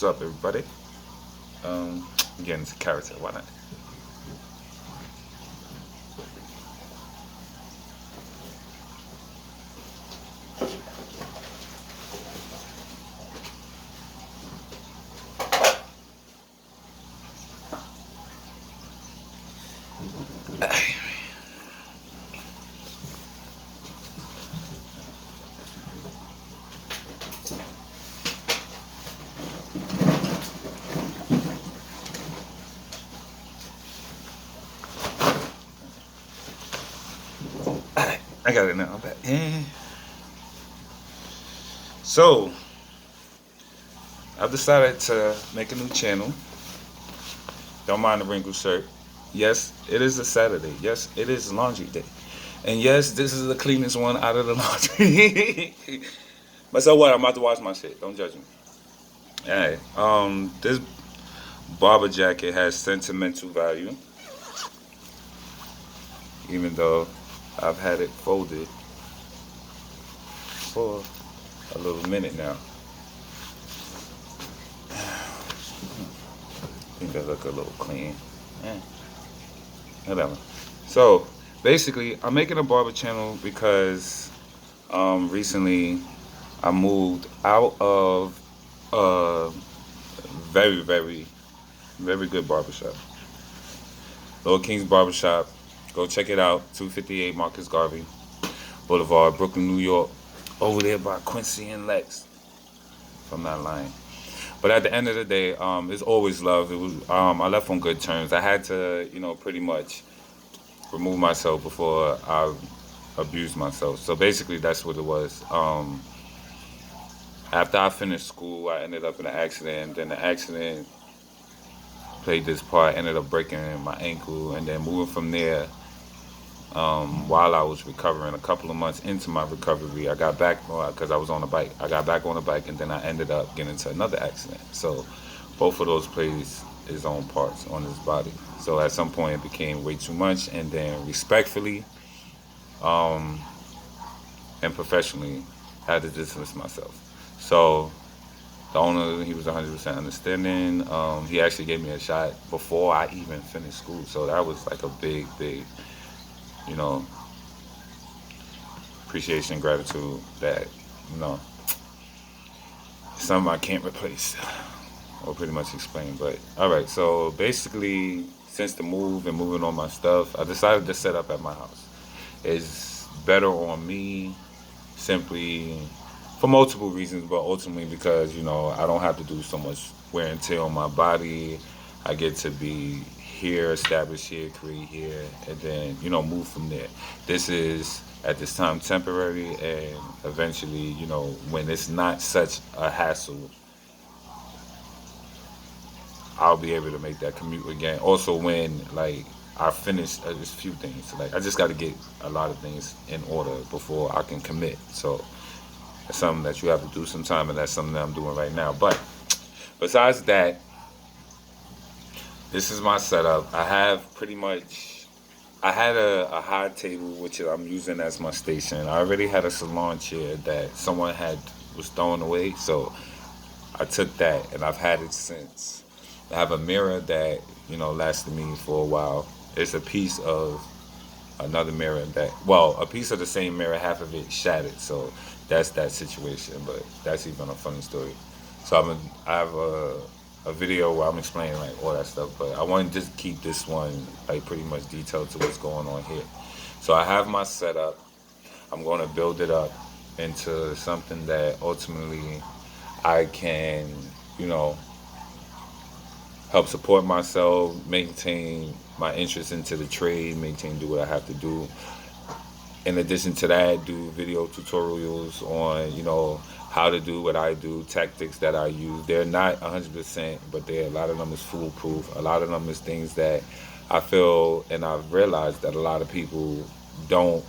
What's up, everybody? Again, it's a character. Why not? I got it now. So, I've decided to make a new channel. Don't mind the wrinkled shirt. Yes, it is a Saturday. Yes, it is laundry day. And yes, this is the cleanest one out of the laundry. But so what? I'm about to wash my shit. Don't judge me. Alright. This barber jacket has sentimental value, even though I've had it folded for a little minute now. I think they look a little clean. Whatever. So basically, I'm making a barber channel because recently I moved out of a very, very, very good barbershop. Lord King's Barbershop. Go check it out. 258 Marcus Garvey Boulevard, Brooklyn, New York. Over there by Quincy and Lex. If I'm not lying. But at the end of the day, it's always love. It was I left on good terms. I had to, pretty much remove myself before I abused myself. So basically, that's what it was. After I finished school, I ended up in an accident. Then the accident played this part. Ended up breaking my ankle, and then moving from there. While I was recovering, a couple of months into my recovery, I got back because I was on a bike. I got back on a bike, and then I ended up getting into another accident. So both of those plays his own parts on his body. So at some point, it became way too much, and then respectfully, and professionally, had to distance myself. So the owner, he was 100% understanding. He actually gave me a shot before I even finished school. So that was like a big, you know, appreciation, gratitude that, something I can't replace or pretty much explain. But all right, so basically, since the move and moving on my stuff, I decided to set up at my house. It's better on me simply for multiple reasons, but ultimately because, I don't have to do so much wear and tear on my body. I get to be here, establish here, create here, and then, move from there. This is, at this time, temporary, and eventually, when it's not such a hassle, I'll be able to make that commute again. Also, when, like, I finish just a few things. Like, I just got to get a lot of things in order before I can commit. So, it's something that you have to do sometime, and that's something that I'm doing right now. But, besides that, this is my setup. I have pretty much, I had a high table, which I'm using as my station. I already had a salon chair that someone was throwing away, so I took that, and I've had it since. I have a mirror that, lasted me for a while. It's a piece of another mirror a piece of the same mirror, half of it shattered, so that's that situation, but that's even a funny story. So I have a video where I'm explaining like all that stuff, but I want to just keep this one like pretty much detailed to what's going on here. So I have my setup. I'm going to build it up into something that ultimately I can, help support myself, maintain my interest into the trade, do what I have to do. In addition to that, do video tutorials on, how to do what I do, tactics that I use. They're not 100%, but a lot of them is foolproof. A lot of them is things that I feel, and I've realized that a lot of people don't,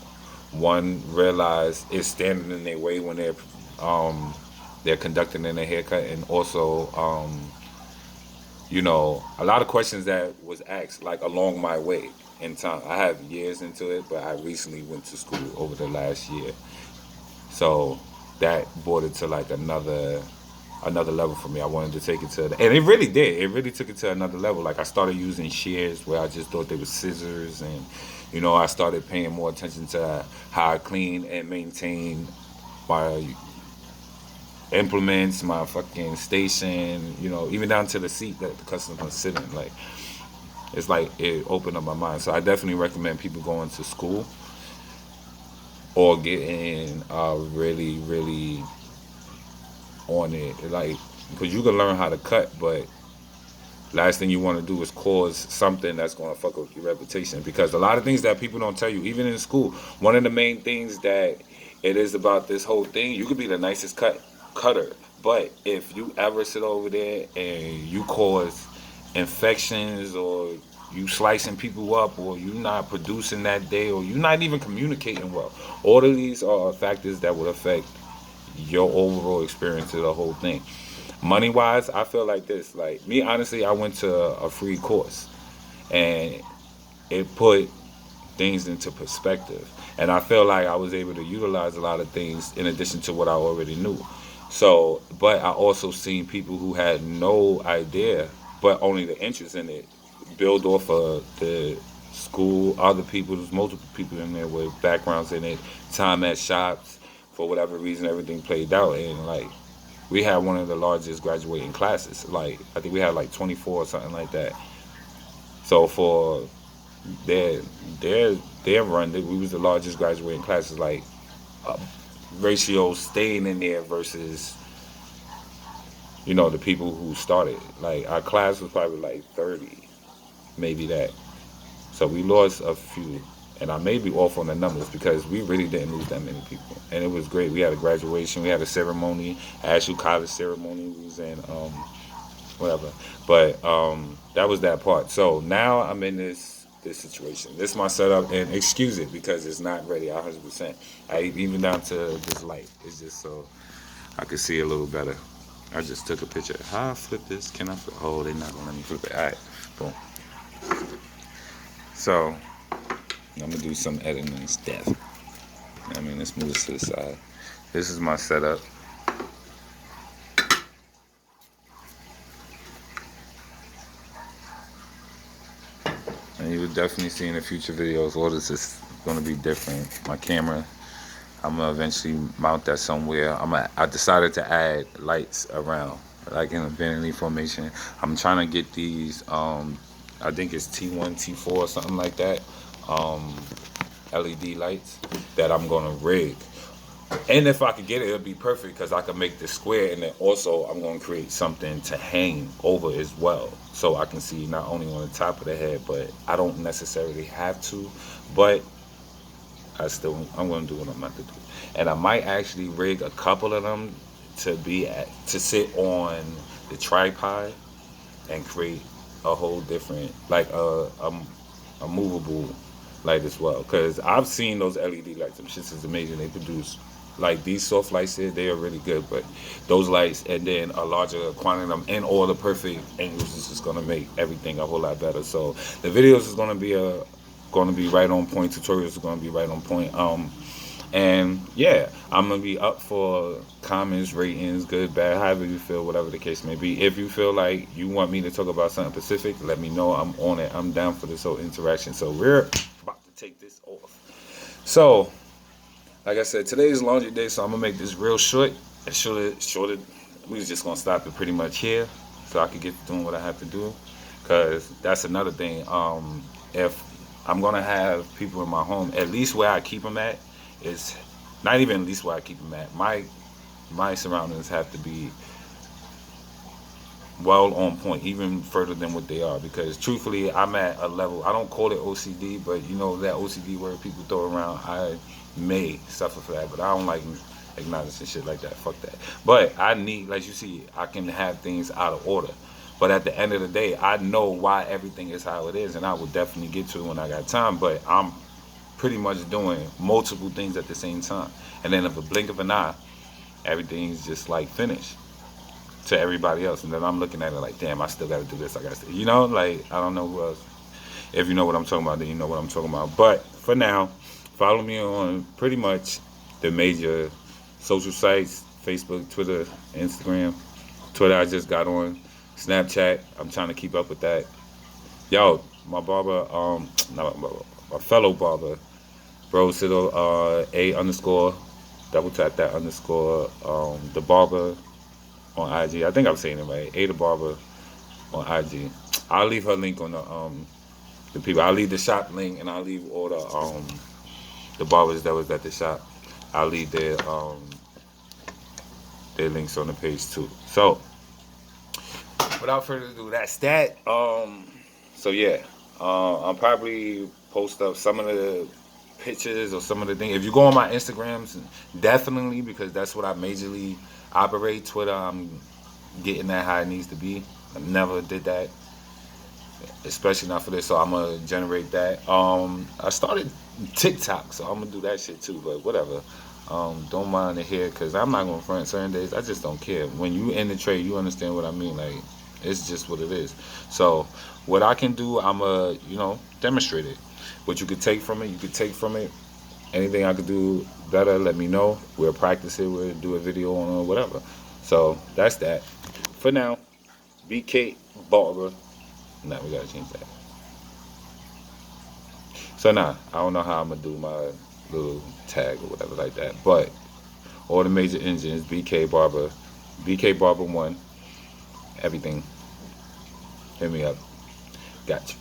one, realize is standing in their way when they're conducting in a haircut, and also, a lot of questions that was asked like along my way in time. I have years into it, but I recently went to school over the last year. So that brought it to like another another level for me. I wanted to take it to, and it really did. It really took it to another level. Like I started using shears where I just thought they were scissors, and I started paying more attention to how I clean and maintain my implements, my fucking station. Even down to the seat that the customer's sitting. Like it's like it opened up my mind. So I definitely recommend people going to school or getting really, really on it, like, because you can learn how to cut, but last thing you want to do is cause something that's going to fuck up your reputation. Because a lot of things that people don't tell you, even in school, one of the main things that it is about this whole thing, you could be the nicest cutter, but if you ever sit over there and you cause infections, or you slicing people up, or you not producing that day, or you not even communicating well, all of these are factors that would affect your overall experience of the whole thing. Money wise, I feel like this. Like me, honestly, I went to a free course, and it put things into perspective. And I feel like I was able to utilize a lot of things in addition to what I already knew. So, but I also seen people who had no idea, but only the interest in it, build off of the school, other people, there's multiple people in there with backgrounds in it, time at shops, for whatever reason, everything played out. And like, we had one of the largest graduating classes. Like, I think we had like 24 or something like that. So for their their their run, we was the largest graduating classes. Like, uh, ratio staying in there versus the people who started. Like, our class was probably like 30, maybe that. So we lost a few, and I may be off on the numbers because we really didn't lose that many people, and it was great. We had a graduation, we had a ceremony, actual college ceremony. We was in whatever, but that was that part. So now I'm in this situation. This is my setup, and excuse it because it's not ready 100%. I even down to this light. It's just so I could see a little better. I just took a picture. How I flip this? Can I flip? Oh, they're not gonna let me flip it. All right, boom. So I'm gonna do some editing and stuff. Let's move this to the side. This is my setup. And you will definitely see in the future videos, all this is gonna be different. My camera, I'm gonna eventually mount that somewhere. I decided to add lights around, like in a vanity formation. I'm trying to get these, I think it's T1, T4, or something like that. LED lights that I'm gonna rig. And if I could get it, it'd be perfect because I could make this square, and then also I'm gonna create something to hang over as well, so I can see not only on the top of the head, but I don't necessarily have to, but I'm gonna do what I'm about to do, and I might actually rig a couple of them to sit on the tripod and create a whole different, like a movable light as well. Because I've seen those LED lights. Them shits is amazing. They produce, like, these soft lights here, they are really good. But those lights, and then a larger quantity of them and all the perfect angles, is just gonna make everything a whole lot better. So the videos is gonna be right on point. Tutorials are gonna be right on point. And yeah, I'm gonna be up for comments, ratings, good, bad, however you feel, whatever the case may be. If you feel like you want me to talk about something specific, let me know. I'm on it. I'm down for this whole interaction. So we're about to take this off. So, like I said, today is laundry day, so I'm gonna make this real short. And shorter. We was just gonna stop it pretty much here, so I could get to doing what I have to do. Cause that's another thing. If I'm gonna have people in my home, at least where I keep them at, is not even at least where I keep them at. My surroundings have to be well on point, even further than what they are. Because truthfully, I'm at a level. I don't call it OCD, but that OCD word people throw around. I may suffer for that, but I don't like acknowledging shit like that. Fuck that. But I need, like you see, I can have things out of order. But at the end of the day, I know why everything is how it is, and I will definitely get to it when I got time. But I'm pretty much doing multiple things at the same time, and then if a blink of an eye, everything's just like finished to everybody else, and then I'm looking at it like, damn, I still got to do this. I got to, like, I don't know who else. If you know what I'm talking about, then you know what I'm talking about. But for now, follow me on pretty much the major social sites: Facebook, Twitter, Instagram. Twitter, I just got on. Snapchat, I'm trying to keep up with that. Yo, my barber, not my fellow barber, bro, Siddle, A underscore, double tap that underscore, the barber on IG. I think I'm saying it right. A the barber on IG. I'll leave her link on the people. I'll leave the shop link and I'll leave all the barbers that was at the shop. I'll leave their links on the page too. So without further ado, that's that. So yeah, I'll probably post up some of the pictures or some of the things. If you go on my Instagrams, definitely, because that's what I majorly operate. Twitter, I'm getting that how it needs to be. I never did that, especially not for this. So I'm gonna generate that. I started TikTok, so I'm gonna do that shit too. But whatever. Don't mind it here, cause I'm not gonna front certain days. I just don't care. When you in the trade, you understand what I mean. Like, it's just what it is. So what I can do, I'm a demonstrate it. What you could take from it, you could take from it. Anything I could do better, let me know. We'll practice it. We'll do a video on it or whatever. So that's that. For now, BK Barber. Nah, we gotta change that. So nah, I don't know how I'm gonna do my little tag or whatever like that. But all the major engines, BkBarber1, everything. Hit me up. Gotcha.